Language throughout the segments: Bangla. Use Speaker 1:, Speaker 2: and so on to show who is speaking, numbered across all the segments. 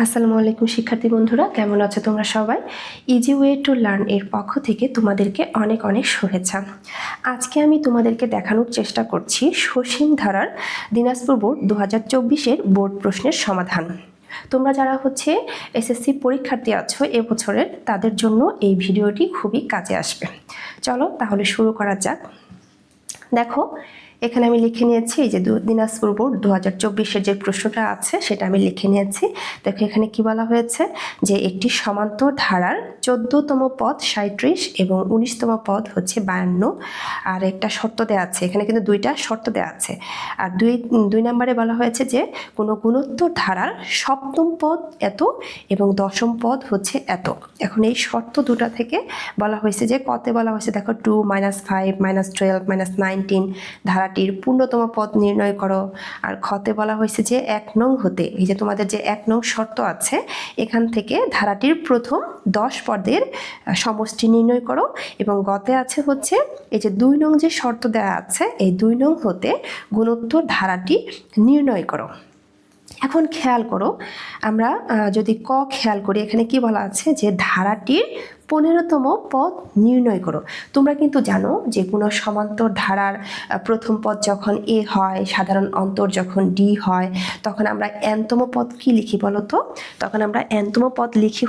Speaker 1: আসসালামু আলাইকুম শিক্ষার্থী বন্ধুরা, কেমন আছো তোমরা সবাই? ইজি ওয়ে টু লার্ন এর পক্ষ থেকে তোমাদেরকে অনেক অনেক শুভেচ্ছা। আজকে আমি তোমাদেরকে দেখানোর চেষ্টা করছি সসীম ধারার দিনাজপুর বোর্ড 2024-এর বোর্ড প্রশ্নের সমাধান। তোমরা যারা এসএসসি পরীক্ষার্থী আছো এবছরের, তাদের জন্য এই ভিডিওটি খুবই কাজে আসবে। চলো তাহলে শুরু করা যাক। দেখো, এখানে আমি লিখে নিয়েছি এই যে দিনাজপুর বোর্ড 2024-এর যে প্রশ্নটা আছে সেটা আমি লিখে নিয়েছি। দেখো এখানে কি বলা হয়েছে যে একটি সমান্তর ধারার 14তম পদ 37 এবং 19তম পদ 52, আর একটা শর্ত দেওয়া আছে। এখানে কিন্তু দুইটা শর্ত দেওয়া আছে। আর দুই নম্বরে বলা হয়েছে যে কোনো গুণোত্তর ধারার 7ম পদ এত এবং 10ম পদ এত। এখন এই শর্ত দুটা থেকে বলা হয়েছে যে কতে বলা হয়েছে, দেখো 2, -5, -12, -19 ধারাটির পূর্ণতম পদ নির্ণয় করো। আর খতে বলা হয়েছে যে 1 নং হতে, এই যে তোমাদের যে 1 নং শর্ত আছে, এখান থেকে ধারাটির প্রথম 10 পদের সমষ্টি নির্ণয় করো। এবং গতে আছে এই যে 2 নং যে শর্ত দেওয়া আছে, এই 2 নং হতে গুণোত্তর ধারাটি নির্ণয় করো। এখন খেয়াল করো, আমরা যদি খেয়াল করি, এখানে কি বলা আছে যে ধারাটির 15তম পদ নির্ণয় করো। তোমরা কিন্তু জানো যে কোনো সমান্তর ধারার প্রথম পদ যখন এ হয়, সাধারণ অন্তর যখন ডি হয়, তখন আমরা nতম পদ কি লিখি বলো তো? তখন আমরা nতম পদ লিখি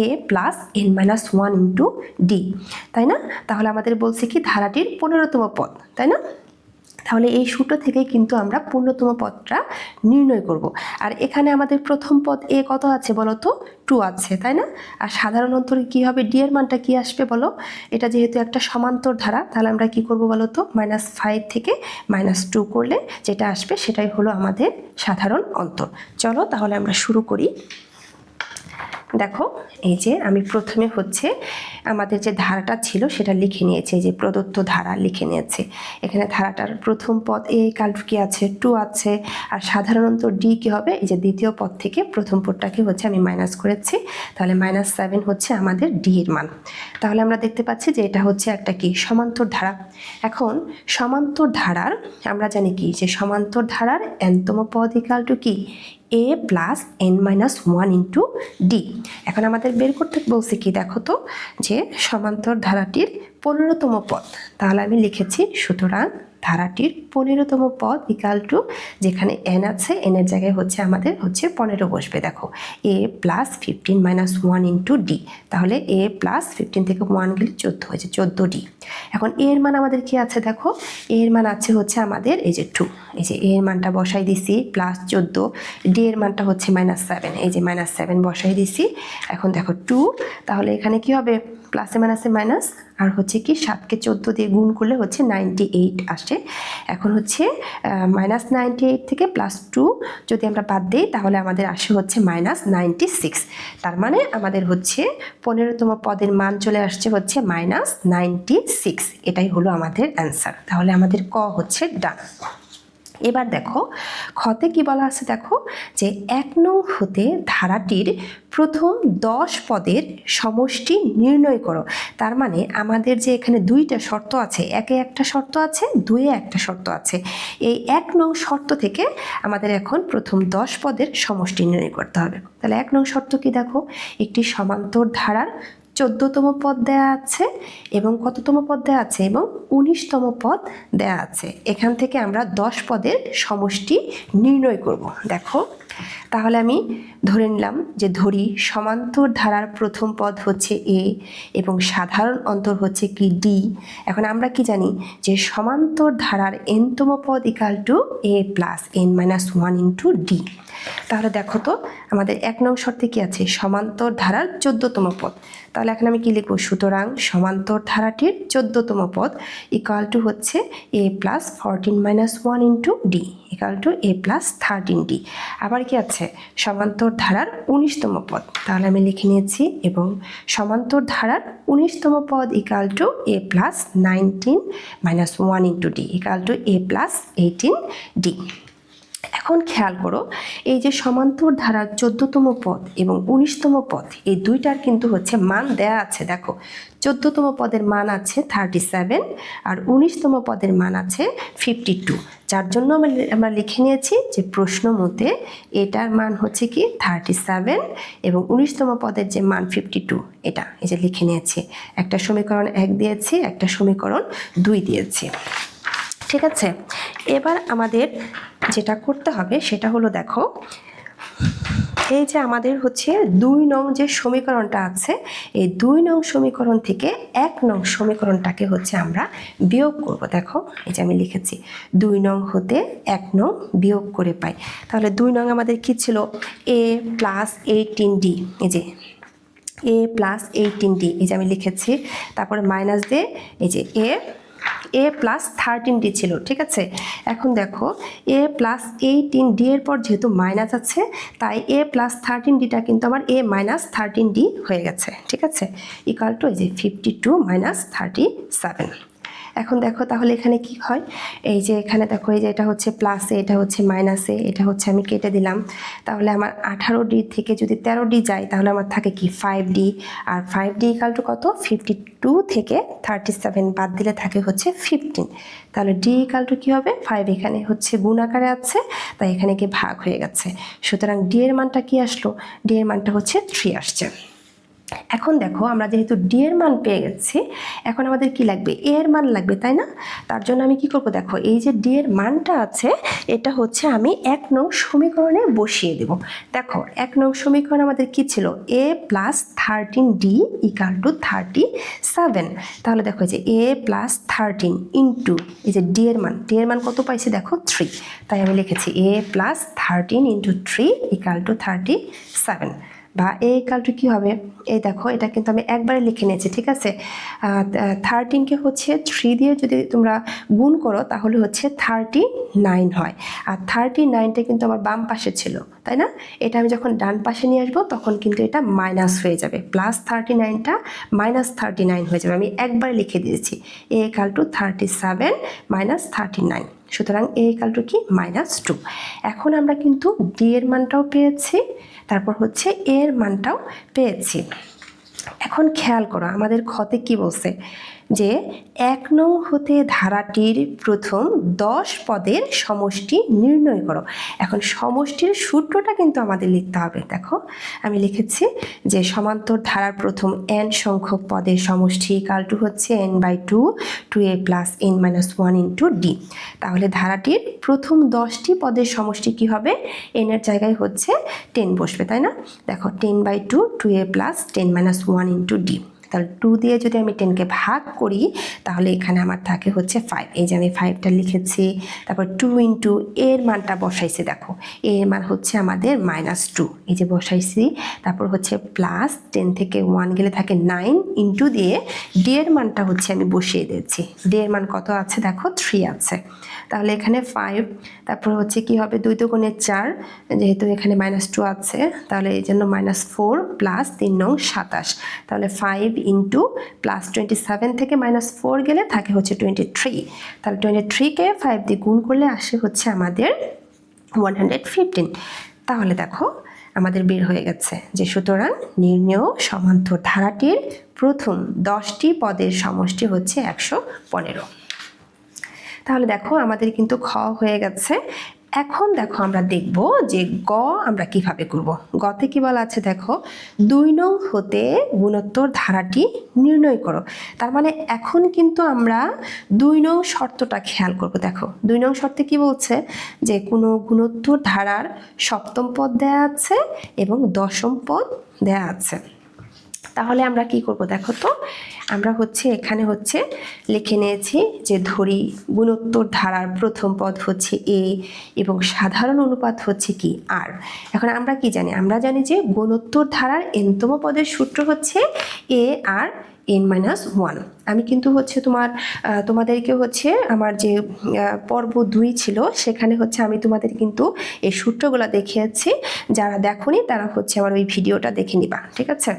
Speaker 1: a + n-1 × d, তাই না? তাহলে আমাদের বলছে কি ধারাটির 15তম পদ, তাই না? তাহলে এই সূত্র থেকে কিন্তু আমরা পূর্ণতম পদটা নির্ণয় করব। আর এখানে আমাদের প্রথম পদ এ কত আছে বলো তো? 2 আছে, তাই না? আর সাধারণ অন্তরে কি হবে, ডি এর মানটা কি আসবে বলো? এটা যেহেতু একটা সমান্তর ধারা, তাহলে আমরা কি করব বলো তো? -5 থেকে -2 করলে যেটা আসবে সেটাই হলো আমাদের সাধারণ অন্তর। চলো তাহলে আমরা শুরু করি। দেখো, এই যে আমি প্রথমে আমাদের যে ধারাটা ছিল সেটা লিখে নিয়েছি। এই যে প্রদত্ত ধারা লিখে নিয়েছি। এখানে ধারাটার প্রথম পদ এ = কি আছে? 2 আছে। আর সাধারণত ডি কি হবে? এই যে দ্বিতীয় পদ থেকে প্রথম পদটাকে আমি মাইনাস করেছি, তাহলে -7 আমাদের ডি এর মান। তাহলে আমরা দেখতে পাচ্ছি যে এটা একটা কি সমান্তর ধারা। এখন সমান্তর ধারার আমরা জানি কি যে সমান্তর ধারার nতম পদ = কি? a + n-1 × d। এখন আমাদের বের করতে বলছে কি, দেখো তো, যে সমান্তর ধারাটির 15তম পদ। তাহলে আমি লিখেছি, সুতরাং ধারাটির 15তম পদ = যেখানে n আছে, n এর জায়গায় আমাদের 15 বসবে। দেখো a + 15-1 × d, তাহলে a + 15 থেকে 1 গেলে 14 হয়েছে, 14d। এখন a এর মান আমাদের কি আছে? দেখো a এর মান আছে আমাদের এই যে 2, এই যে a এর মানটা বসাই দিছি +14, d এর মানটা -7, এই যে -7 বসাই দিছি। এখন দেখো 2, তাহলে এখানে কি হবে? প্লাসে মাইনাসে মাইনাস, আর কি 7কে 14 দিয়ে গুণ করলে 98 আসে। এখন -98 থেকে +2 যদি আমরা বাদ দিই, তাহলে আমাদের আসে -96। তার মানে আমাদের 15তম পদের মান চলে আসছে -96। এটাই হলো আমাদের অ্যান্সার। তাহলে আমাদের ক ডান। এবার দেখো খতে কি বলা আছে, দেখো যে 1 নং হতে ধারাটির প্রথম 10 পদের সমষ্টি নির্ণয় করো। তার মানে আমাদের যে এখানে দুইটা শর্ত আছে, একে একটা শর্ত আছে, দুইয়ে একটা শর্ত আছে। এই 1 নং শর্ত থেকে আমাদের এখন প্রথম 10 পদের সমষ্টি নির্ণয় করতে হবে। তাহলে 1 নং শর্ত কি? দেখো একটি সমান্তর ধারার 14তম পদ দেয়া আছে এবং কততম পদ দেয়া আছে? এবং 19তম পদ দেয়া আছে। এখান থেকে আমরা 10 পদের সমষ্টি নির্ণয় করব। দেখো, তাহলে আমি ধরে নিলাম যে সমান্তর ধারার প্রথম পদ এ এবং সাধারণ অন্তর কি ডি। এখন আমরা কি জানি যে সমান্তর ধারার nতম পদ = a + n-1 × d। তাহলে দেখো তো আমাদের 1 নং শর্তে কি আছে? সমান্তর ধারার 14তম পদ। তাহলে এখন আমি কি লিখব? সুতরাং সমান্তর ধারাটির 14তম পদ = a + 14-1 × d = a + 13d। আবার কি আছে? সমান্তর ধারার 19তম পদ। তাহলে আমি লিখে নিয়েছি, এবং সমান্তর ধারার 19তম পদ = a + 19-1 × d = a + 18d। এখন খেয়াল করো, এই যে সমান্তর ধারার 14তম পদ এবং 19তম পদ, এই দুইটার কিন্তু হচ্ছে মান দেয়া আছে। দেখো 14তম পদের মান আছে 37 আর 19তম পদের মান আছে 52, যার জন্য আমরা লিখে নিয়েছি যে প্রশ্ন মতে এটার মান হচ্ছে কি 37 এবং 19তম পদের যে মান 52, এটা এই যে লিখে নিয়েছি। একটা সমীকরণ 1 দিয়েছি, একটা সমীকরণ 2 দিয়েছি। ঠিক আছে, এবার আমাদের যেটা করতে হবে সেটা হলো, দেখো এই যে আমাদের হচ্ছে 2 নং যে সমীকরণটা আছে, এই 2 নং সমীকরণ থেকে 1 নং সমীকরণটাকে হচ্ছে আমরা বিয়োগ করব। দেখো এই যে আমি লিখেছি 2 নং হতে 1 নং বিয়োগ করে পাই। তাহলে 2 নং আমাদের কি ছিল, a প্লাস 18d, এই যে a প্লাস 18d, এই যে আমি লিখেছি। তারপরে মাইনাস দিয়ে এই যে a প্লাস 13d ছিল। ঠিক আছে, এখন দেখো a প্লাস 18d এর পর যেহেতু মাইনাস আছে, তাই a প্লাস 13dটা কিন্তু আমার a মাইনাস 13d হয়ে গেছে। ঠিক আছে, ইকুয়াল টু এই যে 52 মাইনাস 37। এখন দেখো তাহলে এখানে কি হয়, এই যে এখানে দেখো এই যে এটা হচ্ছে প্লাসে, এটা হচ্ছে মাইনাসে, এটা হচ্ছে আমি কেটে দিলাম। তাহলে আমার 18d থেকে যদি 13d যায় তাহলে আমার থাকে কি 5d, R 5d equal to কত, 52 থেকে 37 বাদ দিলে থাকে হচ্ছে 15। তাহলে d ইকুয়াল টু কী হবে, 5 এখানে হচ্ছে গুণ আকারে আছে, তাই এখানে কি ভাগ হয়ে গেছে। সুতরাং d এর মানটা কি আসলো, d এর মানটা হচ্ছে 3 আসছে। এখন দেখো আমরা যেহেতু d এর মান পেয়ে গেছি, এখন আমাদের কি লাগবে, a এর মান লাগবে, তাই না? তার জন্য আমি কি করব, দেখো এই যে d এর মানটা আছে, এটা হচ্ছে আমি 1 নং সমীকরণে বসিয়ে দেব। দেখো 1 নং সমীকরণ আমাদের কি ছিল, a plus 13d equal to 37। তাহলে দেখো যে a প্লাস 13 ইন্টু এই যে d এর মান কত পাইছি, দেখো 3, তাই আমি লিখেছি a plus 13 into 3 equal to 37। বা এ ইকুয়াল টু কী হবে, এই দেখো এটা কিন্তু আমি একবারে লিখে নিয়েছি। ঠিক আছে, 13কে হচ্ছে 3 দিয়ে যদি তোমরা গুণ করো তাহলে হচ্ছে 39 হয়, আর 39টা কিন্তু আমার বাম পাশে ছিল, তাই না? এটা আমি যখন ডান পাশে নিয়ে আসবো তখন কিন্তু এটা মাইনাস হয়ে যাবে, প্লাস 39টা মাইনাস 39 হয়ে যাবে। আমি একবারে লিখে দিয়েছি এ ইকুয়াল টু 37 মাইনাস 39, সুতরাং এ ইকুয়াল টু কি -2। এখন আমরা কিন্তু ডি এর মানটাও পেয়েছি, তারপর হচ্ছে এর মানটাও পেয়েছি। এখন খেয়াল করো আমাদের ক্ষতে কি বলছে, যে 1 নং হতে ধারাটির প্রথম 10 পদের সমষ্টি নির্ণয় করো। এখন সমষ্টির সূত্রটা কিন্তু আমাদের লিখতে হবে। দেখো আমি লিখেছি যে সমান্তর ধারার প্রথম n সংখ্যক পদের সমষ্টি ইকুয়াল টু হচ্ছে n/2 2a plus n-1 into D. তাহলে ধারাটির প্রথম 10টি পদের সমষ্টি কি হবে, n এর জায়গায় হচ্ছে 10 বসবে, তাই না? দেখো 10/2 2a প্লাস 10-1 ইন্টু ডি। তাহলে 2 দিয়ে যদি আমি 10কে ভাগ করি তাহলে এখানে আমার থাকে হচ্ছে 5, এই যে আমি 5টা লিখেছি। তারপর 2 ইন্টু এর মানটা বসাইছি, দেখো এর মান হচ্ছে আমাদের -2, এই যে বসাইছি। তারপর হচ্ছে প্লাস 10 থেকে 1 গেলে থাকে 9 ইন্টু দিয়ে ডি এর মানটা হচ্ছে আমি বসিয়ে দিয়েছি। ডি এর মান কত আছে, দেখো 3 আছে। তাহলে এখানে 5, তারপর হচ্ছে কি হবে 2 দুগুণে 4, যেহেতু এখানে -2 আছে তাহলে এই জন্য -4 প্লাস 3 নং 27। তাহলে 5 ইন্টু প্লাস 27 থেকে -4 গেলে থাকে হচ্ছে 23। তাহলে 23কে 5 দিয়ে গুণ করলে আসে হচ্ছে আমাদের 115। তাহলে দেখো আমাদের বের হয়ে গেছে যে সুতরাং নির্ণেয় সমান্তর ধারাটির প্রথম 10টি পদের সমষ্টি হচ্ছে 115। তাহলে দেখো আমাদের কিন্তু খ হয়ে গেছে। এখন দেখো আমরা দেখব যে গ আমরা কিভাবে করব। গতে কি বলা আছে, দেখো 2 নং হতে গুণোত্তর ধারাটি নির্ণয় করো। তার মানে এখন কিন্তু আমরা 2 নং শর্তটা খেয়াল করব। দেখো 2 নং শর্তে কি বলছে, যে কোনো গুণোত্তর ধারার সপ্তম পদ দেয়া আছে এবং দশম পদ দেয়া আছে। তাহলে আমরা কি করব, দেখো তো আমরা হচ্ছে এখানে হচ্ছে লিখে নিয়েছি যে ধরি গুণোত্তর ধারার প্রথম পদ হচ্ছে এ এবং সাধারণ অনুপাত হচ্ছে কি আর। এখন আমরা কি জানি, আমরা জানি যে গুণোত্তর ধারার nতম পদের সূত্র হচ্ছে এ আর n-1। আমি কিন্তু হচ্ছে তোমাদেরকে হচ্ছে আমার যে পর্ব 2 ছিল সেখানে হচ্ছে আমি তোমাদের কিন্তু এই সূত্রগুলো দেখিয়েছি। যারা দেখোনি তারা হচ্ছে আমার ওই ভিডিওটা দেখে নিবা, ঠিক আছে?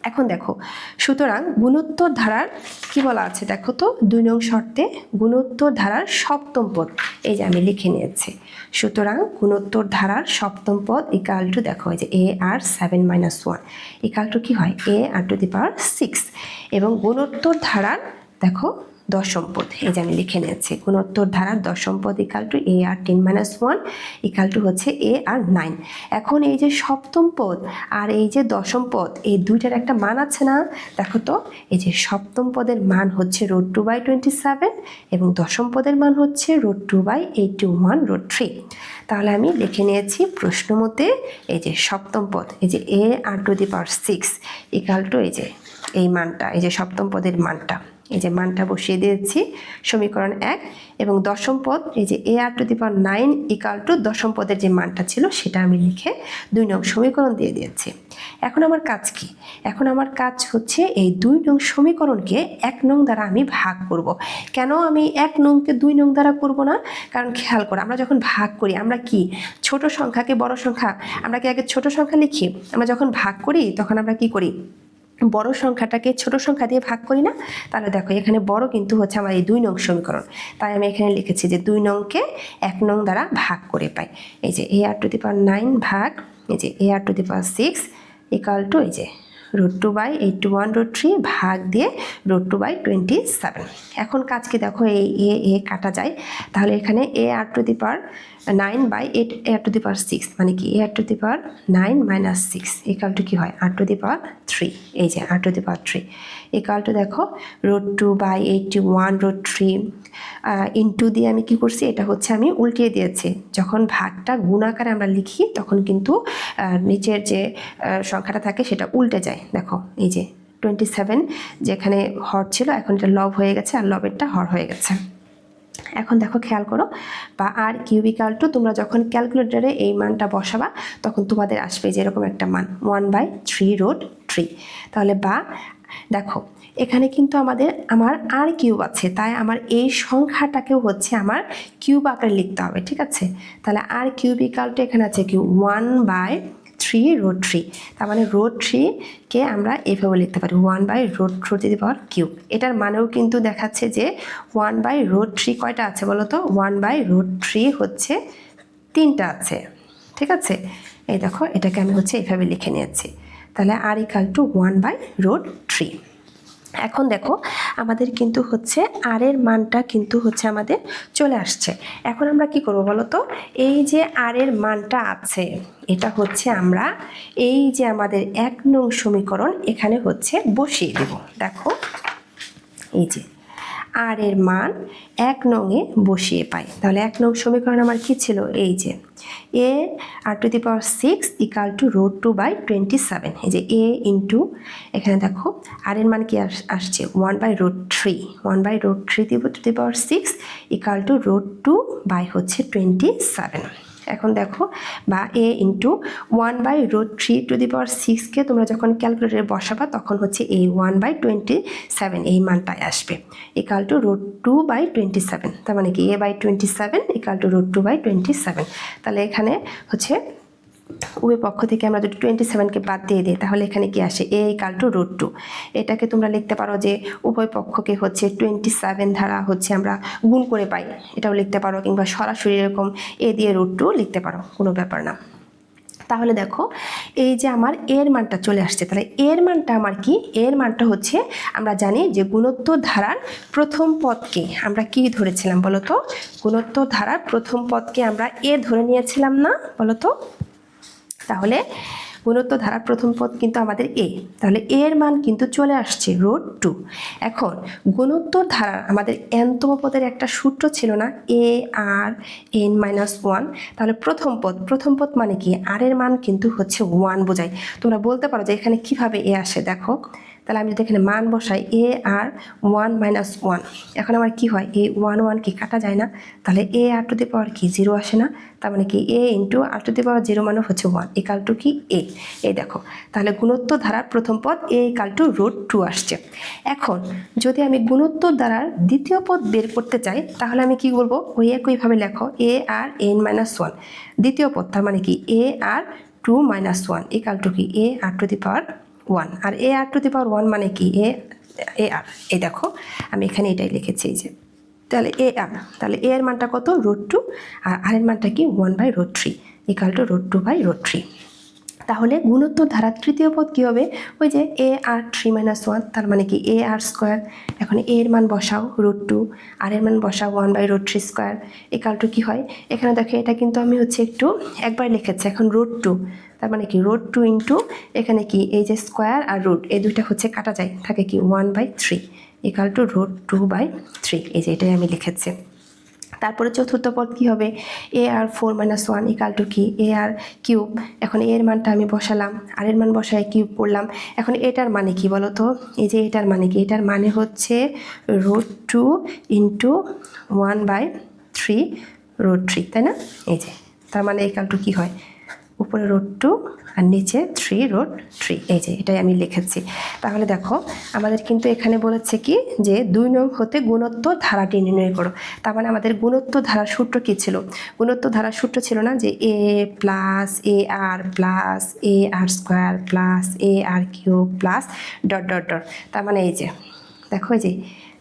Speaker 1: এখন দেখো, সুতরাং গুণোত্তর ধারার কি বলা আছে দেখো তো, 2 নং শর্তে গুণোত্তর ধারার সপ্তম পদ, এই যে আমি লিখে নিয়েছি। সুতরাং গুণোত্তর ধারার সপ্তম পদ ইকাল টু দেখো এই যে এ আর 7 - 1 ইকাল টু কি হয় এ আর টু দি পাওয়ার 6, এবং গুণোত্তর ধারার দেখো দশম পদ, এই যে আমি লিখে নিয়েছি গুণোত্তর ধারার দশম পদ equal to a r 10 - 1 equal to হচ্ছে এ আর 9। এখন এই যে সপ্তম পদ আর এই যে দশম পদ, এই দুইটার একটা মান আছে না, দেখো তো এই যে সপ্তম পদের মান হচ্ছে √2/27 এবং দশম পদের মান হচ্ছে √2/81√3। তাহলে আমি লিখে নিয়েছি প্রশ্ন মতে এই যে সপ্তম পদ এই যে a r to the power 6 equal to এই যে এই মানটা, এই যে সপ্তম পদের মানটা, এই যে মানটা বসিয়ে দিয়েছি সমীকরণ 1, এবং দশম পদ এই যে a r to the power 9 equal to দশম পদের যে মানটা ছিল সেটা আমি লিখে 2 নং সমীকরণ দিয়ে দিয়েছি। এখন আমার কাজ কি? এখন আমার কাজ হচ্ছে এই 2 নং সমীকরণকে 1 নং দ্বারা আমি ভাগ করব। কেন আমি 1 নংকে 2 নং দ্বারা করব না? কারণ খেয়াল করো, আমরা যখন ভাগ করি আমরা কি ছোট সংখ্যাকে বড় সংখ্যা, আমরা কি আগে ছোট সংখ্যা লিখি? আমরা যখন ভাগ করি তখন আমরা কি করি, বড় সংখ্যাটাকে ছোট সংখ্যা দিয়ে ভাগ করি না? তাহলে দেখো এখানে বড় কিন্তু হচ্ছে আমার এই 2 নং সমীকরণ, তাই আমি এখানে লিখেছি যে 2 নংকে 1 নং দ্বারা ভাগ করে পাই। এই যে a r to the power 9 ভাগ এই যে a r to the power 6 equal to এই যে √2/81√3 ভাগ দিয়ে √2/27। এখন কাজ কি দেখো, এই এ কাটা যায়, তাহলে এখানে এ r to the power 9/8 A r to the power 6 মানে কি a r to the power 9 - 6 equal to কি হয় আর টু দি পাওয়ার 3, এই যে r to the power 3 equal to দেখো √2/81√3 ইন্টু দিয়ে আমি কি করছি, এটা হচ্ছে আমি উল্টিয়ে দিয়েছি। যখন ভাগটা গুণ আকারে আমরা লিখি তখন কিন্তু নিচের যে সংখ্যাটা থাকে সেটা উল্টে যায়। দেখো এই যে 27 যেখানে হর ছিল এখন এটা লব হয়ে গেছে আর লবেরটা হর হয়ে গেছে। এখন দেখো খেয়াল করো, বা আর কিউব ইকাল টু, তোমরা যখন ক্যালকুলেটরে এই মানটা বসাবা তখন তোমাদের আসবে যেরকম একটা মান 1/3√3। তাহলে বা দেখো এখানে কিন্তু আমার আর কিউব আছে, তাই আমার এই সংখ্যাটাকেও হচ্ছে আমার কিউব আকারে লিখতে হবে, ঠিক আছে? তাহলে আর কিউব ইকাল টু এখানে আছে কি 1/3√3, তার মানে √3কে আমরা এভাবে লিখতে পারি 1/√3³ এটার মানেও কিন্তু দেখাচ্ছে যে 1/√3 কয়টা আছে বলো তো, 1/√3 হচ্ছে 3টা আছে, ঠিক আছে? এই দেখো এটাকে আমি হচ্ছে এইভাবে লিখে নিয়েছি। তাহলে আর ইকাল টু 1/√3। এখন দেখো আমাদের কিন্তু হচ্ছে আর এর মানটা কিন্তু হচ্ছে আমাদের চলে আসছে। এখন আমরা কি করব বলো তো, এই যে আর এর মানটা আছে এটা হচ্ছে আমরা এই যে আমাদের 1 নং সমীকরণ এখানে হচ্ছে বসিয়ে দেব। দেখো এই যে আর এর মান 1 নংয়ে বসিয়ে পাই, তাহলে 1 নং সমীকরণ আমার কি ছিল, এই যে a r to the power 6 equal to √2/27, এই যে এ ইন্টু এখানে দেখো আর এর মান কি আসছে 1/√3 two the power 6 equal two √2 হচ্ছে 27। এখন দেখো বা এ ইন্টু 1/√3 টু দি পাওয়ার 6কে তোমরা যখন ক্যালকুলেটরে বসাবা তখন হচ্ছে এই 1/27 এই মানটাই আসবে ইকাল টু √2/27, তার মানে কি a/27 ইকাল টু √2/27। তাহলে এখানে হচ্ছে উভয় পক্ষ থেকে আমরা যদি 27কে বাদ দিয়ে দিই তাহলে এখানে কি আসে a ইকাল টু √2। এটাকে তোমরা লিখতে পারো যে উভয় পক্ষকে হচ্ছে 27 দ্বারা হচ্ছে আমরা গুণ করে পাই, এটাও লিখতে পারো, কিংবা সরাসরি এরকম a দিয়ে √2 লিখতে পারো, কোনো ব্যাপার না। তাহলে দেখো এই যে আমার এর মানটা চলে আসছে, তাহলে এর মানটা আমার কি, এর মানটা হচ্ছে আমরা জানি যে গুণোত্তর ধারার প্রথম পদকে আমরা কি ধরেছিলাম বলো তো, গুণোত্তর ধারার প্রথম পদকে আমরা এ ধরে নিয়েছিলাম না বলো তো? তাহলে গুণোত্তর ধারার প্রথম পদ কিন্তু আমাদের এ, তাহলে এর মান কিন্তু চলে আসছে √2। এখন গুণোত্তর ধারার আমাদের nতম পদের একটা সূত্র ছিল না, এ আর n-1, তাহলে প্রথম পদ মানে কি, আর এর মান কিন্তু হচ্ছে 1 বোঝায়। তোমরা বলতে পারো যে এখানে কিভাবে এ আসে, দেখো তাহলে আমি যদি এখানে মান বসাই এ আর 1 - 1, এখন আমার কি হয় এই 1 কি কাটা যায় না, তাহলে এ আর টু দি পাওয়ার কি 0 আসে না, তার মানে কি এ ইন্টু আর টু দি পাওয়ার 0 মানে হচ্ছে 1 ইকাল টু কি এ। এই দেখো তাহলে গুণোত্তর ধারার প্রথম পদ এ ইকাল টু √2 আসছে। এখন যদি আমি গুণোত্তর ধারার দ্বিতীয় পদ বের করতে চাই তাহলে আমি কি বলবো, ওই একইভাবে লেখো এ আর n-1 দ্বিতীয় পদ, তার মানে কি এ আর 2 - 1 ইকাল টু কি a r to the power 1, R A r to the পাওয়ার 1 মানে কি এ আর, এই দেখো আমি এখানে এটাই লিখেছি এই যে, তাহলে এ আর, তাহলে এ এর মানটা কত √2, আর আর এর মানটা কি 1/√3 ইকুয়াল টু √2/√3। তাহলে গুণোত্তর ধারার তৃতীয় পদ কী হবে, ওই যে এ আর 3 - 1, তার মানে কি এ আর স্কোয়ার। এখন এ এর মান বসাও √2, আর এর মান বসাও 1/√3 স্কোয়ার ইকুয়াল টু কী হয়, এখানে দেখো এটা কিন্তু আমি হচ্ছে একটু একবার লিখেছি, এখন √2 তার মানে কি √2 ইন্টু এখানে কি এই যে স্কোয়ার আর রুট এই দুইটা হচ্ছে কাটা যায়, থাকে কি 1/3 ইকুয়াল টু √2/3, এই যে এটাই আমি লিখেছি। তারপরে চতুর্থ পদ কী হবে, এ আর 4 - 1 ইকুয়াল টু কি এ আর কিউব। এখন এর মানটা আমি বসালাম, আর এর মান বসায় কিউব করলাম। এখন এটার মানে কি বলো তো, এই যে এটার মানে কি, এটার মানে হচ্ছে √2 ইন্টু 1/3 তাই না, এই যে তার মানে ইকুয়াল টু কী হয়, উপরে √2 আর নিচে 3√3, এই যে এটাই আমি লিখেছি। তাহলে দেখো আমাদের কিন্তু এখানে বলেছে কি যে 2 নং হতে গুণোত্তর ধারাটি নির্ণয় করো। তার মানে আমাদের গুণোত্তর ধারার সূত্র কী ছিল, গুণোত্তর ধারার সূত্র ছিল না যে a plus a r plus a r square plus a r cube plus dot dot dot, তার মানে এই যে দেখো এই যে,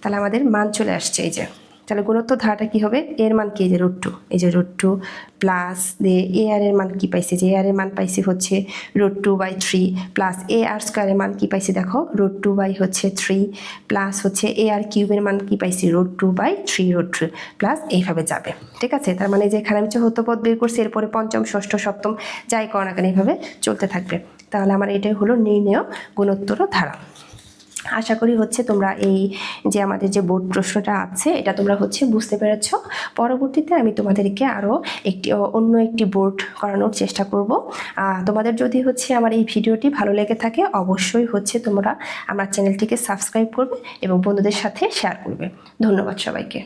Speaker 1: তাহলে আমাদের মান চলে আসছে এই যে। তাহলে গুণোত্তর ধারাটা কী হবে, এর মান কি এই যে √2, এই যে √2 প্লাস এ আর এর মান কী পাইছি, যে এ আর এর মান পাইছি হচ্ছে √2/3 প্লাস এ আর স্কোয়ারের মান কী পাইছি দেখো √2/3 প্লাস হচ্ছে এ আর কিউবের মান কী পাইছি √2/3 প্লাস এইভাবে যাবে, ঠিক আছে। তার মানে যে এখানে আমি চতুর্থ পদ বের করছি, এরপরে পঞ্চম ষষ্ঠ সপ্তম যাই করো না কেন এইভাবে চলতে থাকবে। তাহলে আমার এটাই হলো নির্ণেয় গুণোত্তর ধারা। আশা করি হচ্ছে তোমরা এই যে আমাদের যে বোর্ড প্রশ্নটা আছে এটা তোমরা হচ্ছে বুঝতে পেরেছ। পরবর্তীতে আমি তোমাদেরকে আরও অন্য একটি বোর্ড করানোর চেষ্টা করব। তোমাদের যদি হচ্ছে আমার এই ভিডিওটি ভালো লেগে থাকে অবশ্যই হচ্ছে তোমরা আমার চ্যানেলটিকে সাবস্ক্রাইব করবে এবং বন্ধুদের সাথে শেয়ার করবে। ধন্যবাদ সবাইকে।